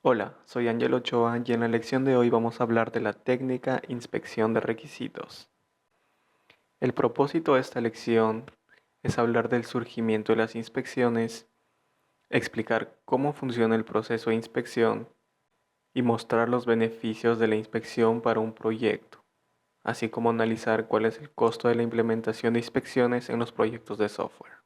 Hola, soy Ángel Ochoa y en la lección de hoy vamos a hablar de la técnica inspección de requisitos. El propósito de esta lección es hablar del surgimiento de las inspecciones, explicar cómo funciona el proceso de inspección y mostrar los beneficios de la inspección para un proyecto, así como analizar cuál es el costo de la implementación de inspecciones en los proyectos de software.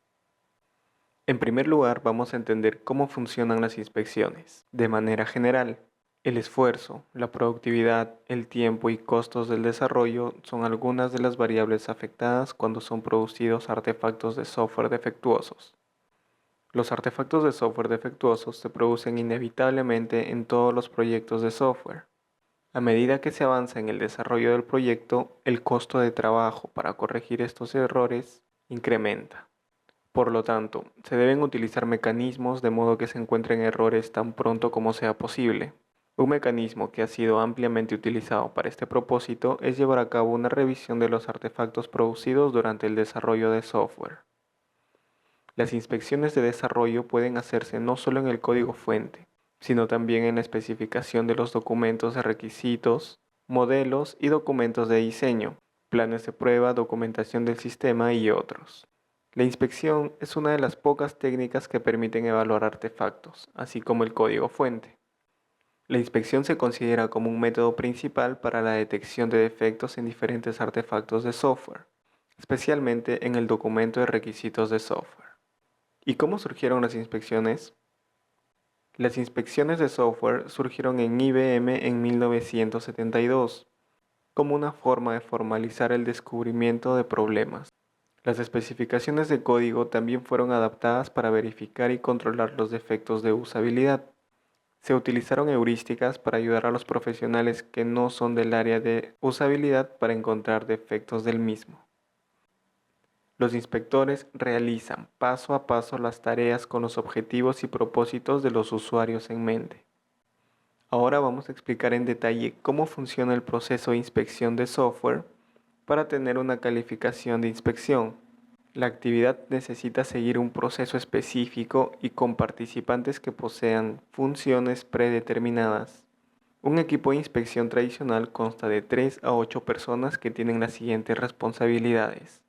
En primer lugar, vamos a entender cómo funcionan las inspecciones. De manera general, el esfuerzo, la productividad, el tiempo y costos del desarrollo son algunas de las variables afectadas cuando son producidos artefactos de software defectuosos. Los artefactos de software defectuosos se producen inevitablemente en todos los proyectos de software. A medida que se avanza en el desarrollo del proyecto, el costo de trabajo para corregir estos errores incrementa. Por lo tanto, se deben utilizar mecanismos de modo que se encuentren errores tan pronto como sea posible. Un mecanismo que ha sido ampliamente utilizado para este propósito es llevar a cabo una revisión de los artefactos producidos durante el desarrollo de software. Las inspecciones de desarrollo pueden hacerse no solo en el código fuente, sino también en la especificación de los documentos de requisitos, modelos y documentos de diseño, planes de prueba, documentación del sistema y otros. La inspección es una de las pocas técnicas que permiten evaluar artefactos, así como el código fuente. La inspección se considera como un método principal para la detección de defectos en diferentes artefactos de software, especialmente en el documento de requisitos de software. ¿Y cómo surgieron las inspecciones? Las inspecciones de software surgieron en IBM en 1972 como una forma de formalizar el descubrimiento de problemas. Las especificaciones de código también fueron adaptadas para verificar y controlar los defectos de usabilidad. Se utilizaron heurísticas para ayudar a los profesionales que no son del área de usabilidad para encontrar defectos del mismo. Los inspectores realizan paso a paso las tareas con los objetivos y propósitos de los usuarios en mente. Ahora vamos a explicar en detalle cómo funciona el proceso de inspección de software para tener una calificación de inspección. La actividad necesita seguir un proceso específico y con participantes que posean funciones predeterminadas. Un equipo de inspección tradicional consta de 3 a 8 personas que tienen las siguientes responsabilidades.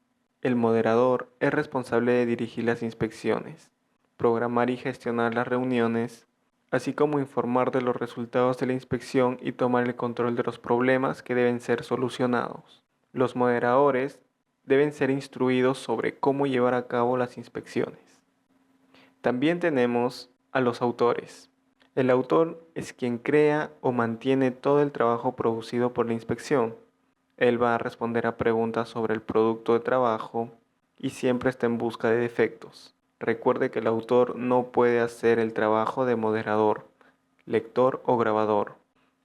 El moderador es responsable de dirigir las inspecciones, programar y gestionar las reuniones, así como informar de los resultados de la inspección y tomar el control de los problemas que deben ser solucionados. Los moderadores deben ser instruidos sobre cómo llevar a cabo las inspecciones. También tenemos a los autores. El autor es quien crea o mantiene todo el trabajo producido por la inspección. Él va a responder a preguntas sobre el producto de trabajo y siempre está en busca de defectos. Recuerde que el autor no puede hacer el trabajo de moderador, lector o grabador.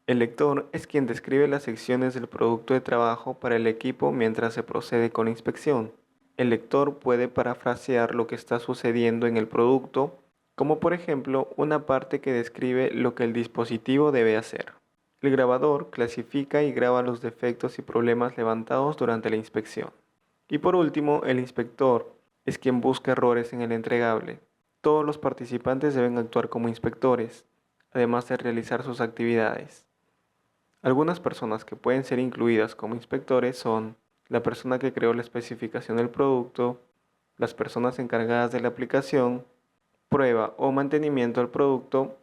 El lector es quien describe las secciones del producto de trabajo para el equipo mientras se procede con la inspección. El lector puede parafrasear lo que está sucediendo en el producto, como por ejemplo una parte que describe lo que el dispositivo debe hacer. El grabador clasifica y graba los defectos y problemas levantados durante la inspección. Y por último, el inspector es quien busca errores en el entregable. Todos los participantes deben actuar como inspectores, además de realizar sus actividades. Algunas personas que pueden ser incluidas como inspectores son la persona que creó la especificación del producto, las personas encargadas de la aplicación, prueba o mantenimiento del producto,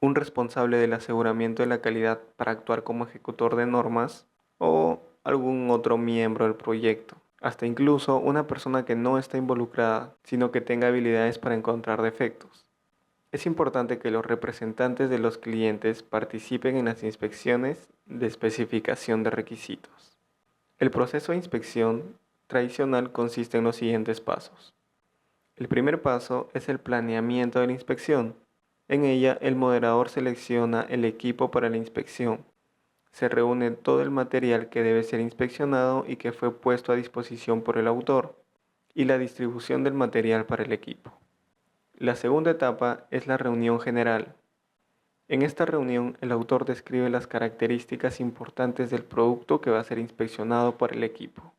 un responsable del aseguramiento de la calidad para actuar como ejecutor de normas o algún otro miembro del proyecto, hasta incluso una persona que no está involucrada, sino que tenga habilidades para encontrar defectos. Es importante que los representantes de los clientes participen en las inspecciones de especificación de requisitos. El proceso de inspección tradicional consiste en los siguientes pasos. El primer paso es el planeamiento de la inspección. En ella, el moderador selecciona el equipo para la inspección. Se reúne todo el material que debe ser inspeccionado y que fue puesto a disposición por el autor, y la distribución del material para el equipo. La segunda etapa es la reunión general. En esta reunión, el autor describe las características importantes del producto que va a ser inspeccionado por el equipo.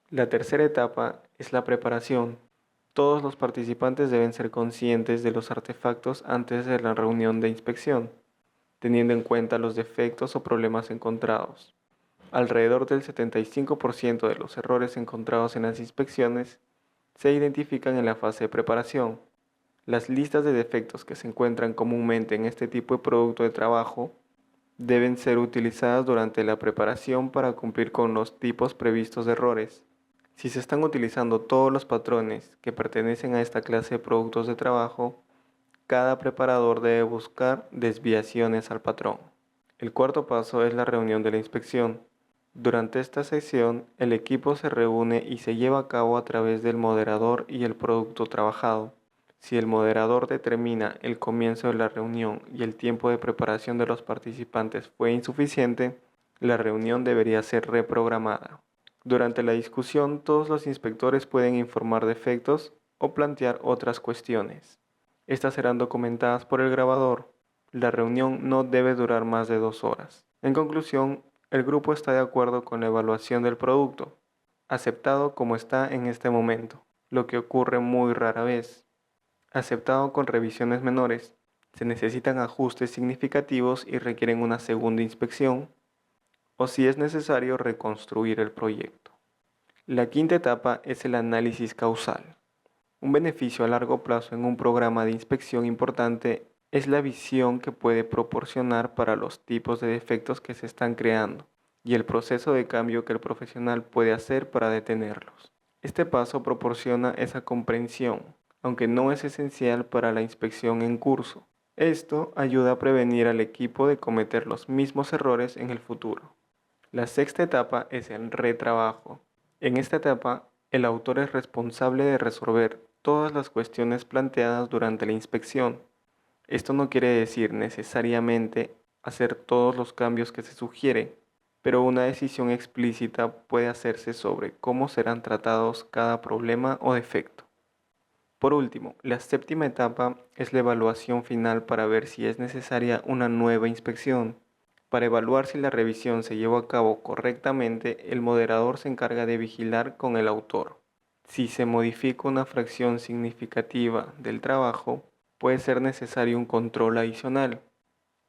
La tercera etapa es la preparación. Todos los participantes deben ser conscientes de los artefactos antes de la reunión de inspección. teniendo en cuenta los defectos o problemas encontrados. Alrededor del 75% de los errores encontrados en las inspecciones se identifican en la fase de preparación. Las listas de defectos que se encuentran comúnmente en este tipo de producto de trabajo deben ser utilizadas durante la preparación para cumplir con los tipos previstos de errores. Si se están utilizando todos los patrones que pertenecen a esta clase de productos de trabajo, cada preparador debe buscar desviaciones al patrón. El cuarto paso es la reunión de la inspección. Durante esta sesión, el equipo se reúne y se lleva a cabo a través del moderador y el producto trabajado. Si el moderador determina el comienzo de la reunión y el tiempo de preparación de los participantes fue insuficiente, la reunión debería ser reprogramada. Durante la discusión, todos los inspectores pueden informar defectos o plantear otras cuestiones. Estas serán documentadas por el grabador. La reunión no debe durar más de 2 horas. En conclusión, el grupo está de acuerdo con la evaluación del producto, aceptado como está en este momento, lo que ocurre muy rara vez. Aceptado con revisiones menores, se necesitan ajustes significativos y requieren una segunda inspección, o si es necesario reconstruir el proyecto. La quinta etapa es el análisis causal. Un beneficio a largo plazo en un programa de inspección importante es la visión que puede proporcionar para los tipos de defectos que se están creando y el proceso de cambio que el profesional puede hacer para detenerlos. Este paso proporciona esa comprensión, aunque no es esencial para la inspección en curso. Esto ayuda a prevenir al equipo de cometer los mismos errores en el futuro. La sexta etapa es el retrabajo. En esta etapa, el autor es responsable de resolver todas las cuestiones planteadas durante la inspección. Esto no quiere decir necesariamente hacer todos los cambios que se sugieren, pero una decisión explícita puede hacerse sobre cómo serán tratados cada problema o defecto. Por último, la séptima etapa es la evaluación final para ver si es necesaria una nueva inspección. Para evaluar si la revisión se llevó a cabo correctamente, el moderador se encarga de vigilar con el autor. Si se modifica una fracción significativa del trabajo, puede ser necesario un control adicional.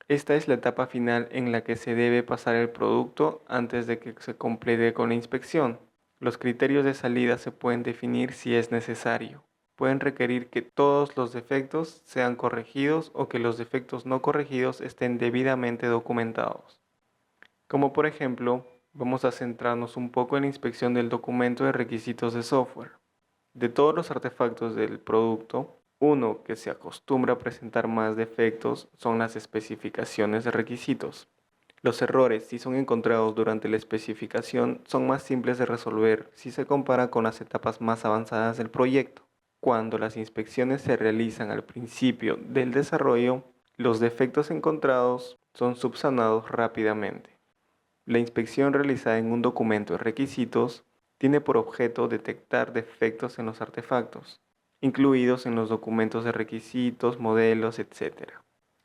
Esta es la etapa final en la que se debe pasar el producto antes de que se complete con la inspección. Los criterios de salida se pueden definir si es necesario. Pueden requerir que todos los defectos sean corregidos o que los defectos no corregidos estén debidamente documentados. Como por ejemplo, vamos a centrarnos un poco en la inspección del documento de requisitos de software. De todos los artefactos del producto, uno que se acostumbra a presentar más defectos son las especificaciones de requisitos. Los errores, si son encontrados durante la especificación, son más simples de resolver si se compara con las etapas más avanzadas del proyecto. Cuando las inspecciones se realizan al principio del desarrollo, los defectos encontrados son subsanados rápidamente. La inspección realizada en un documento de requisitos tiene por objeto detectar defectos en los artefactos, incluidos en los documentos de requisitos, modelos, etc.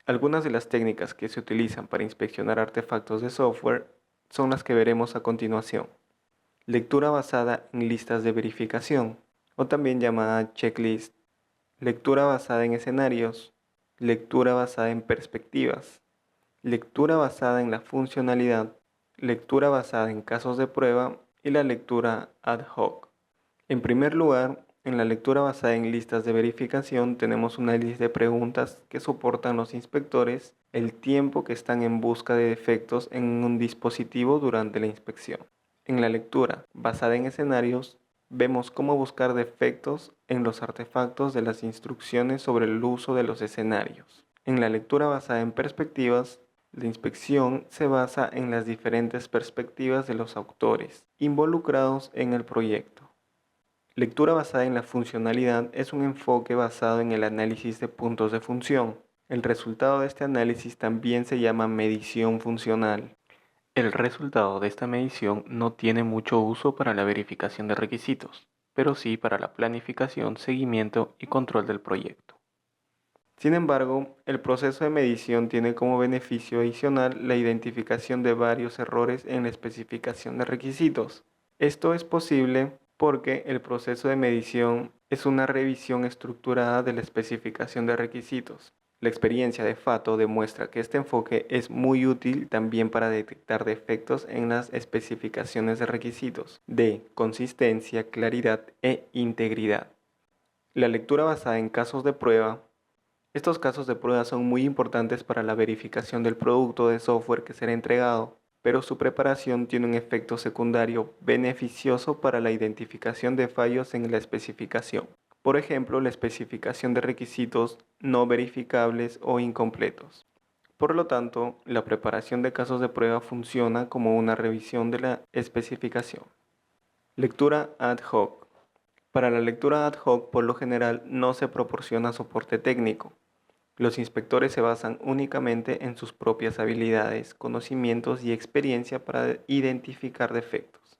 Algunas de las técnicas que se utilizan para inspeccionar artefactos de software son las que veremos a continuación. Lectura basada en listas de verificación, o también llamada checklist. Lectura basada en escenarios. Lectura basada en perspectivas. Lectura basada en la funcionalidad. Lectura basada en casos de prueba y la lectura ad hoc. En primer lugar, en la lectura basada en listas de verificación tenemos una lista de preguntas que soportan los inspectores el tiempo que están en busca de defectos en un dispositivo durante la inspección. En la lectura basada en escenarios vemos cómo buscar defectos en los artefactos de las instrucciones sobre el uso de los escenarios. En la lectura basada en perspectivas, la inspección se basa en las diferentes perspectivas de los autores involucrados en el proyecto. Lectura basada en la funcionalidad es un enfoque basado en el análisis de puntos de función. El resultado de este análisis también se llama medición funcional. El resultado de esta medición no tiene mucho uso para la verificación de requisitos, pero sí para la planificación, seguimiento y control del proyecto. Sin embargo, el proceso de medición tiene como beneficio adicional la identificación de varios errores en la especificación de requisitos. Esto es posible porque el proceso de medición es una revisión estructurada de la especificación de requisitos. La experiencia de Fato demuestra que este enfoque es muy útil también para detectar defectos en las especificaciones de requisitos de consistencia, claridad e integridad. La lectura basada en casos de prueba. Estos casos de prueba son muy importantes para la verificación del producto de software que será entregado, pero su preparación tiene un efecto secundario beneficioso para la identificación de fallos en la especificación. Por ejemplo, la especificación de requisitos no verificables o incompletos. Por lo tanto, la preparación de casos de prueba funciona como una revisión de la especificación. Lectura ad hoc. Para la lectura ad hoc, por lo general, no se proporciona soporte técnico. Los inspectores se basan únicamente en sus propias habilidades, conocimientos y experiencia para identificar defectos.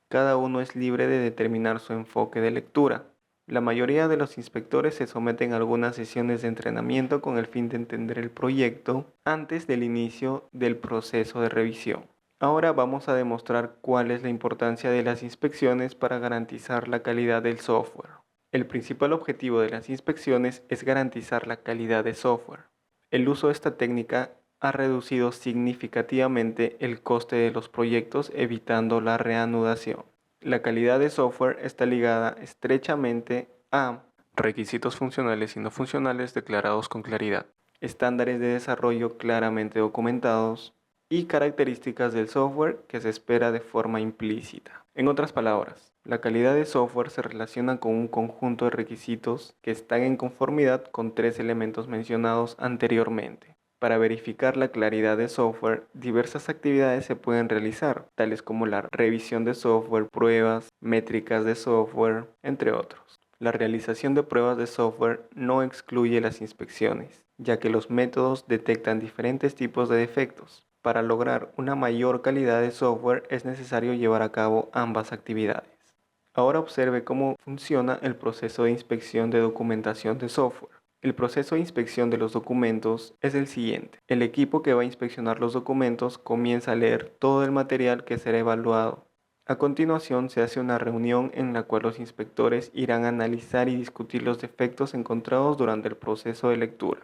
Cada uno es libre de determinar su enfoque de lectura. La mayoría de los inspectores se someten a algunas sesiones de entrenamiento con el fin de entender el proyecto antes del inicio del proceso de revisión. Ahora vamos a demostrar cuál es la importancia de las inspecciones para garantizar la calidad del software. El principal objetivo de las inspecciones es garantizar la calidad de software. El uso de esta técnica ha reducido significativamente el coste de los proyectos, evitando la reanudación. La calidad de software está ligada estrechamente a requisitos funcionales y no funcionales declarados con claridad, estándares de desarrollo claramente documentados y características del software que se espera de forma implícita. En otras palabras, la calidad de software se relaciona con un conjunto de requisitos que están en conformidad con tres elementos mencionados anteriormente. Para verificar la claridad de software, diversas actividades se pueden realizar, tales como la revisión de software, pruebas, métricas de software, entre otros. La realización de pruebas de software no excluye las inspecciones, ya que los métodos detectan diferentes tipos de defectos. Para lograr una mayor calidad de software es necesario llevar a cabo ambas actividades. Ahora observe cómo funciona el proceso de inspección de documentación de software. El proceso de inspección de los documentos es el siguiente. El equipo que va a inspeccionar los documentos comienza a leer todo el material que será evaluado. A continuación se hace una reunión en la cual los inspectores irán a analizar y discutir los defectos encontrados durante el proceso de lectura.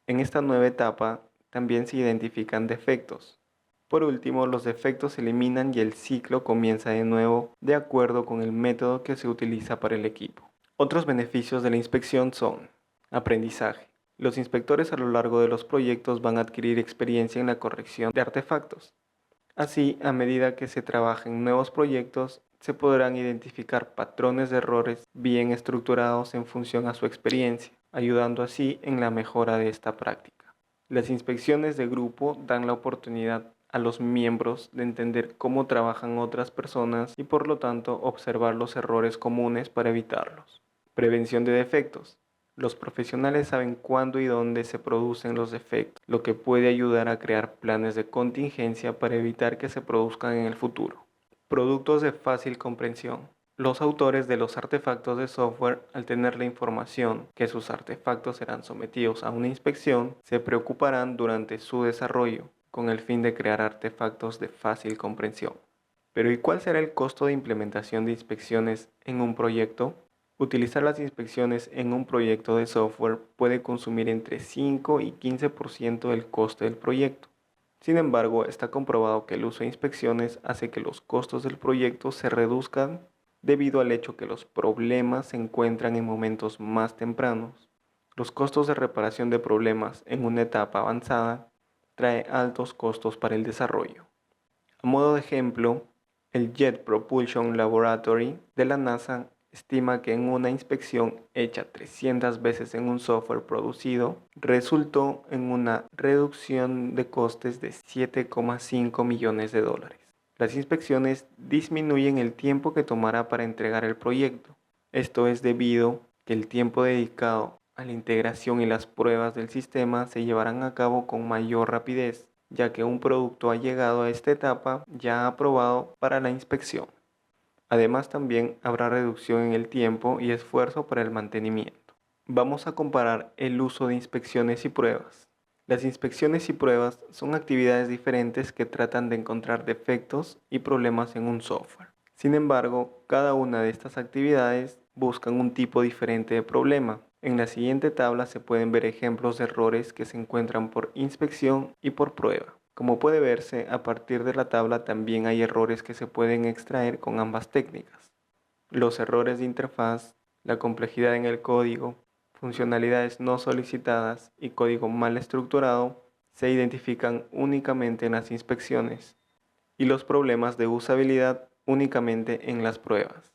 En esta nueva etapa también se identifican defectos. Por último, los defectos se eliminan y el ciclo comienza de nuevo de acuerdo con el método que se utiliza para el equipo. Otros beneficios de la inspección son aprendizaje. Los inspectores a lo largo de los proyectos van a adquirir experiencia en la corrección de artefactos. Así, a medida que se trabaja en nuevos proyectos, se podrán identificar patrones de errores bien estructurados en función a su experiencia, ayudando así en la mejora de esta práctica. Las inspecciones de grupo dan la oportunidad a los miembros de entender cómo trabajan otras personas y por lo tanto observar los errores comunes para evitarlos. Prevención de defectos. Los profesionales saben cuándo y dónde se producen los defectos, lo que puede ayudar a crear planes de contingencia para evitar que se produzcan en el futuro. Productos de fácil comprensión. Los autores de los artefactos de software, al tener la información que sus artefactos serán sometidos a una inspección, se preocuparán durante su desarrollo, con el fin de crear artefactos de fácil comprensión. Pero ¿y cuál será el costo de implementación de inspecciones en un proyecto? Utilizar las inspecciones en un proyecto de software puede consumir entre 5 y 15% del coste del proyecto. Sin embargo, está comprobado que el uso de inspecciones hace que los costos del proyecto se reduzcan debido al hecho que los problemas se encuentran en momentos más tempranos. Los costos de reparación de problemas en una etapa avanzada trae altos costos para el desarrollo. A modo de ejemplo, el Jet Propulsion Laboratory de la NASA estima que en una inspección hecha 300 veces en un software producido, resultó en una reducción de costes de 7,5 millones de dólares. Las inspecciones disminuyen el tiempo que tomará para entregar el proyecto. Esto es debido a que el tiempo dedicado a la integración y las pruebas del sistema se llevarán a cabo con mayor rapidez, ya que un producto ha llegado a esta etapa ya aprobado para la inspección. Además, también habrá reducción en el tiempo y esfuerzo para el mantenimiento. Vamos a comparar el uso de inspecciones y pruebas. Las inspecciones y pruebas son actividades diferentes que tratan de encontrar defectos y problemas en un software. Sin embargo, cada una de estas actividades buscan un tipo diferente de problema. En la siguiente tabla se pueden ver ejemplos de errores que se encuentran por inspección y por prueba. Como puede verse, a partir de la tabla también hay errores que se pueden extraer con ambas técnicas. Los errores de interfaz, la complejidad en el código, funcionalidades no solicitadas y código mal estructurado se identifican únicamente en las inspecciones y los problemas de usabilidad únicamente en las pruebas.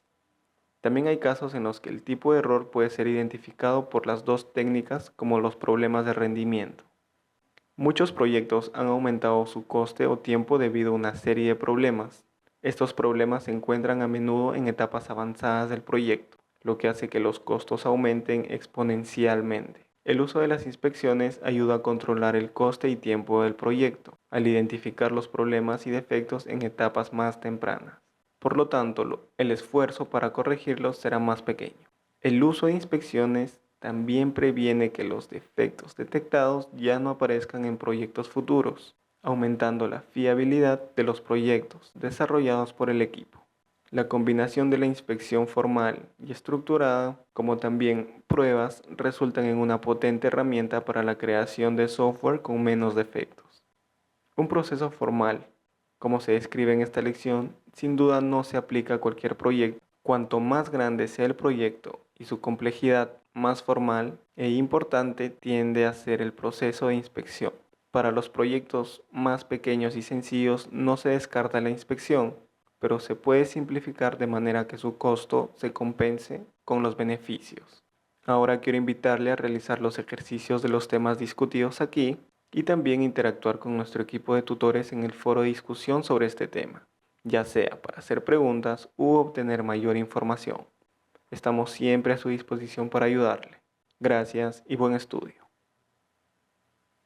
También hay casos en los que el tipo de error puede ser identificado por las dos técnicas como los problemas de rendimiento. Muchos proyectos han aumentado su coste o tiempo debido a una serie de problemas. Estos problemas se encuentran a menudo en etapas avanzadas del proyecto, lo que hace que los costos aumenten exponencialmente. El uso de las inspecciones ayuda a controlar el coste y tiempo del proyecto, al identificar los problemas y defectos en etapas más tempranas. Por lo tanto, el esfuerzo para corregirlos será más pequeño. El uso de inspecciones también previene que los defectos detectados ya no aparezcan en proyectos futuros, aumentando la fiabilidad de los proyectos desarrollados por el equipo. La combinación de la inspección formal y estructurada, como también pruebas, resultan en una potente herramienta para la creación de software con menos defectos. Un proceso formal, como se describe en esta lección, sin duda no se aplica a cualquier proyecto. Cuanto más grande sea el proyecto y su complejidad más formal e importante tiende a ser el proceso de inspección. Para los proyectos más pequeños y sencillos no se descarta la inspección, pero se puede simplificar de manera que su costo se compense con los beneficios. Ahora quiero invitarle a realizar los ejercicios de los temas discutidos aquí y también interactuar con nuestro equipo de tutores en el foro de discusión sobre este tema, ya sea para hacer preguntas u obtener mayor información. Estamos siempre a su disposición para ayudarle. Gracias y buen estudio.